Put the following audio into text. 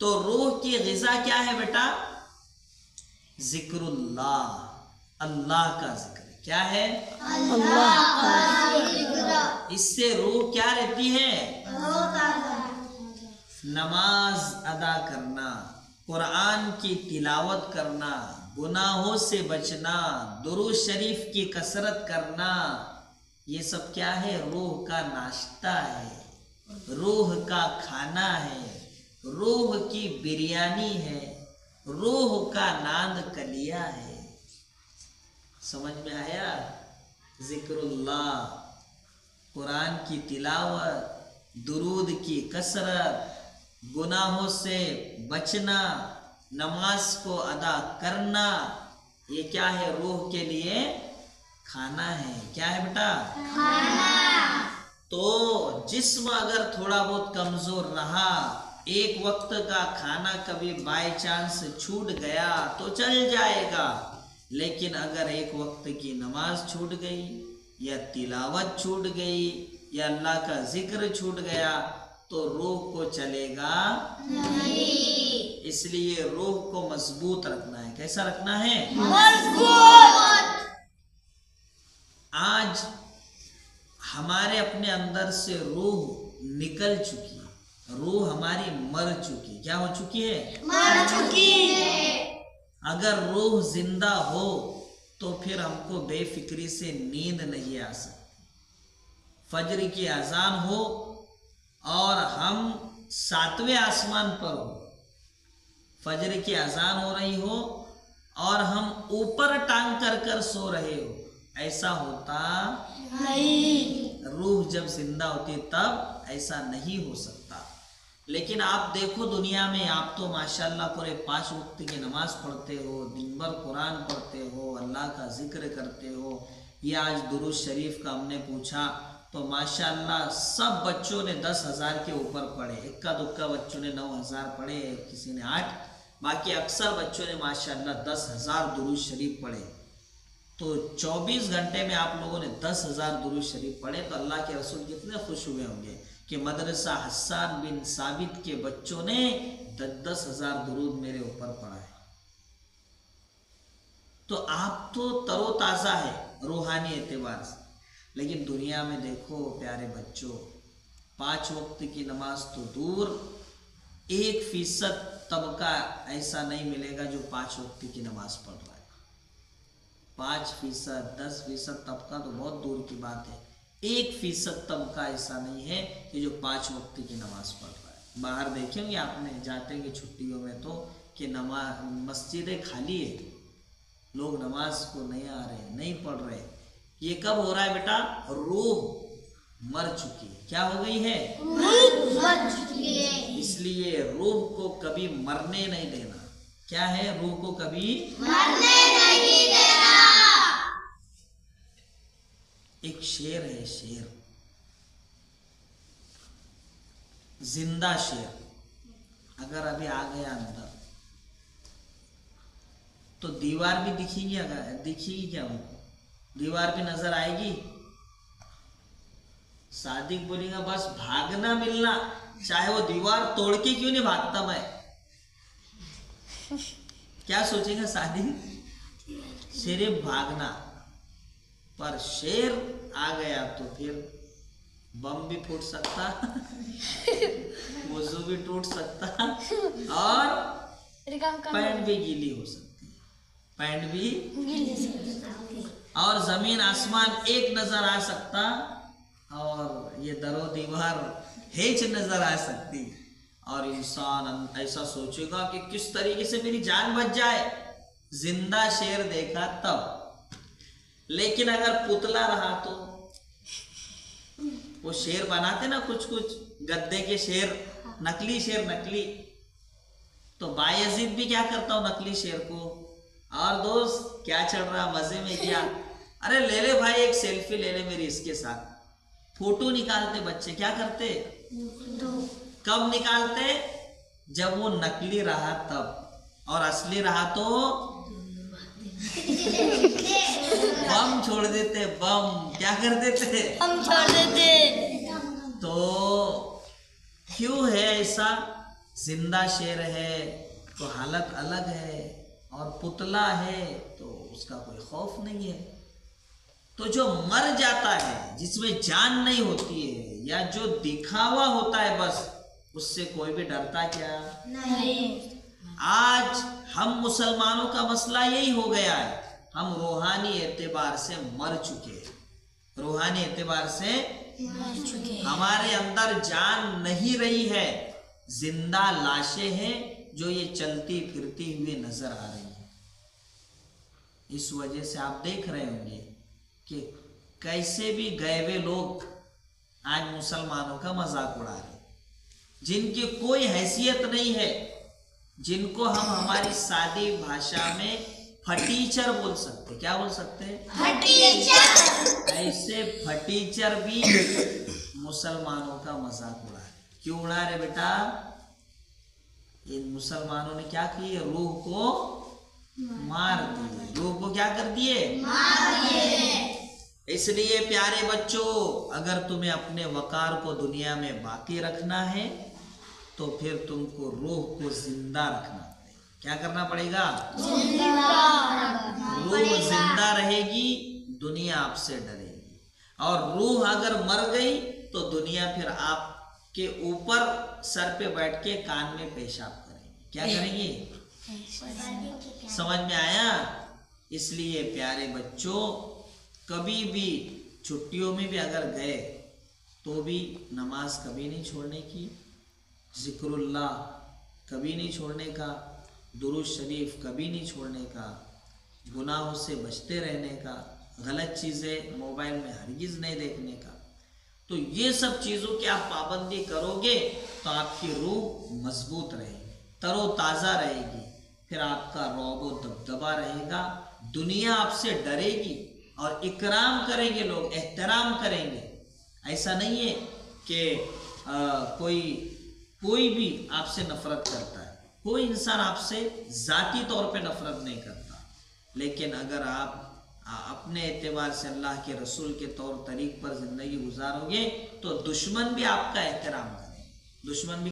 तो रूह की ग़िज़ा क्या है बेटा? ज़िक्रुल्लाह, अल्लाह का जिक्र। क्या है? अल्लाह का जिक्र। इससे रूह क्या रहती है? नमाज अदा करना, कुरान की तिलावत करना, गुनाहों से बचना, दुरूद शरीफ की कसरत करना, ये सब क्या है? रूह का नाश्ता है, रूह का खाना है, रूह की बिरयानी है, रूह का नांद कलिया है। समझ में आया? जिक्रुल्लाह, कुरान की तिलावत, दुरूद की कसरत, गुनाहों से बचना, नमाज को अदा करना, ये क्या है? रूह के लिए खाना है। क्या है बेटा? खाना। तो जिस्म अगर थोड़ा बहुत कमजोर रहा, एक वक्त का खाना कभी बाय चांस छूट गया तो चल जाएगा, लेकिन अगर एक वक्त की नमाज छूट गई या तिलावत छूट गई या अल्लाह का जिक्र छूट गया तो रूह को चलेगा नहीं। इसलिए रूह को मजबूत रखना है। कैसा रखना है? मजबूत। आज हमारे अपने अंदर से रूह निकल चुकी है, रूह हमारी मर चुकी। क्या हो चुकी है? मर चुकी है। अगर रूह जिंदा हो तो फिर हमको बेफिक्री से नींद नहीं आ सकती। फजर की अजान हो और हम 7वें आसमान पर हो, फजर की अजान हो रही हो और हम ऊपर टांग कर कर सो रहे हो, ऐसा होता नहीं। रूह जब जिंदा होती तब ऐसा नहीं हो सकता। लेकिन आप देखो दुनिया में, आप तो माशाल्लाह पूरे 5 वक्त की नमाज पढ़ते हो, दिन भर कुरान पढ़ते हो, अल्लाह का जिक्र करते हो। ये आज दुरूद शरीफ का हमने पूछा तो माशाल्लाह सब बच्चों ने 10,000 के ऊपर पढ़े, इक्का दुक्का बच्चों ने 9,000 पढ़े, किसी ने 8, बाकी अक्सर बच्चों ने माशाल्लाह 10,000 दुरूद शरीफ पढ़े। तो 24 घंटे में आप लोगों ने 10,000 दुरूद शरीफ पढ़े तो अल्लाह के रसूल कितने खुश हुए होंगे कि मदरसा हस्सान बिन साबित के बच्चों ने 10,000 दुरूद मेरे ऊपर पढ़ा है। तो आप तो तरोताज़ा है रूहानी एतबार से, लेकिन दुनिया में देखो प्यारे बच्चों, 5 वक्त की नमाज तो दूर, 1% तबका ऐसा नहीं मिलेगा जो 5 वक्त की नमाज पढ़ रहा है। 5%, 10% तबका तो बहुत दूर की बात है, 1% तबका ऐसा नहीं है कि जो 5 वक्त की नमाज पढ़ रहा है। बाहर देखेंगे आपने, जाते हैं छुट्टियों में तो कि नमाज मस्जिदें खाली है, लोग नमाज को नहीं आ रहे, नहीं पढ़ रहे। ये कब हो रहा है बेटा? रूह मर चुकी है। क्या हो गई है? रूह मर चुकी है। इसलिए रूह को कभी मरने नहीं देना। क्या है? रूह को कभी मरने नहीं देना। एक शेर है, शेर, जिंदा शेर, अगर अभी आ गया अंदर तो दीवार भी दिखेगी, अगर दिखेगी क्या उनको? दीवार भी नजर आएगी? सादिक बोलेगा बस भागना मिलना, चाहे वो दीवार तोड़ के क्यों नहीं भागता मैं। क्या सोचेगा सादिक? सिर्फ भागना। पर शेर आ गया तो फिर बम भी फूट सकता, वजू भी टूट सकता और पैंट भी गीली हो सकती है, पैंट भी और जमीन आसमान एक नजर आ सकता और ये दरो दीवार हेच नजर आ सकती और इंसान ऐसा सोचेगा कि किस तरीके से मेरी जान बच जाए। जिंदा शेर देखा तब। लेकिन अगर पुतला रहा तो वो शेर बनाते ना कुछ कुछ गद्दे के शेर, नकली शेर, नकली, तो बायजीद भी क्या करता हूँ नकली शेर को, और दोस्त क्या चल रहा, मजे में क्या, अरे ले ले भाई एक सेल्फी ले ले मेरी इसके साथ। फोटो निकालते बच्चे, क्या करते, कब निकालते, जब वो नकली रहा तब, और असली रहा तो बम छोड़ देते, बम क्या कर देते, हम छोड़ देते। तो क्यों है ऐसा? जिंदा शेर है तो हालत अलग है, और पुतला है तो उसका कोई खौफ नहीं है। तो जो मर जाता है, जिसमें जान नहीं होती है, या जो दिखावा होता है बस, उससे कोई भी डरता क्या? नहीं। आज हम मुसलमानों का मसला यही हो गया है, हम रूहानी एतबार से मर चुके हैं। रूहानी एतबार से मर चुके हैं। हमारे अंदर जान नहीं रही है, जिंदा लाशें हैं जो ये चलती फिरती हुई नजर आ रही है। इस वजह से आप देख रहे होंगे कि कैसे भी गए हुए लोग आज मुसलमानों का मजाक उड़ा रहे, जिनकी कोई हैसियत नहीं है, जिनको हम हमारी सादी भाषा में फटीचर बोल सकते। क्या बोल सकते हैं? फटीचर। ऐसे फटीचर भी मुसलमानों का मजाक उड़ा रहे। क्यों उड़ा रहे बेटा? इन मुसलमानों ने क्या किए? रूह को मार दिए। रूह को क्या कर दिए? मार दिए। इसलिए प्यारे बच्चों, अगर तुम्हें अपने वकार को दुनिया में बाकी रखना है तो फिर तुमको रूह को जिंदा रखना पड़ेगा। क्या करना पड़ेगा? रूह जिंदा रहेगी, दुनिया आपसे डरेगी। और रूह अगर मर गई तो दुनिया फिर आपके ऊपर सर पे बैठ के कान में पेशाब करेगी। क्या करेंगी? समझ में आया? इसलिए प्यारे बच्चों, कभी भी छुट्टियों में भी अगर गए तो भी नमाज कभी नहीं छोड़ने की, जिक्रुल्लाह कभी नहीं छोड़ने का, दुरूद शरीफ कभी नहीं छोड़ने का, गुनाहों से बचते रहने का, गलत चीज़ें मोबाइल में हरगिज़ नहीं देखने का। तो ये सब चीज़ों की आप पाबंदी करोगे तो आपकी रूह मजबूत रहेगी, तरोताज़ा रहेगी, फिर आपका रौब व दबदबा रहेगा, दुनिया आपसे डरेगी और इकराम करेंगे लोग, एहतराम करेंगे। ऐसा नहीं है कि कोई भी आपसे नफरत करता है, कोई इंसान आपसे ज़ाती तौर पे नफरत नहीं करता, लेकिन अगर आप अपने एतबार से अल्लाह के रसूल के तौर तरीक पर ज़िंदगी गुजारोगे तो दुश्मन भी आपका एहतराम करेंगे, दुश्मन भी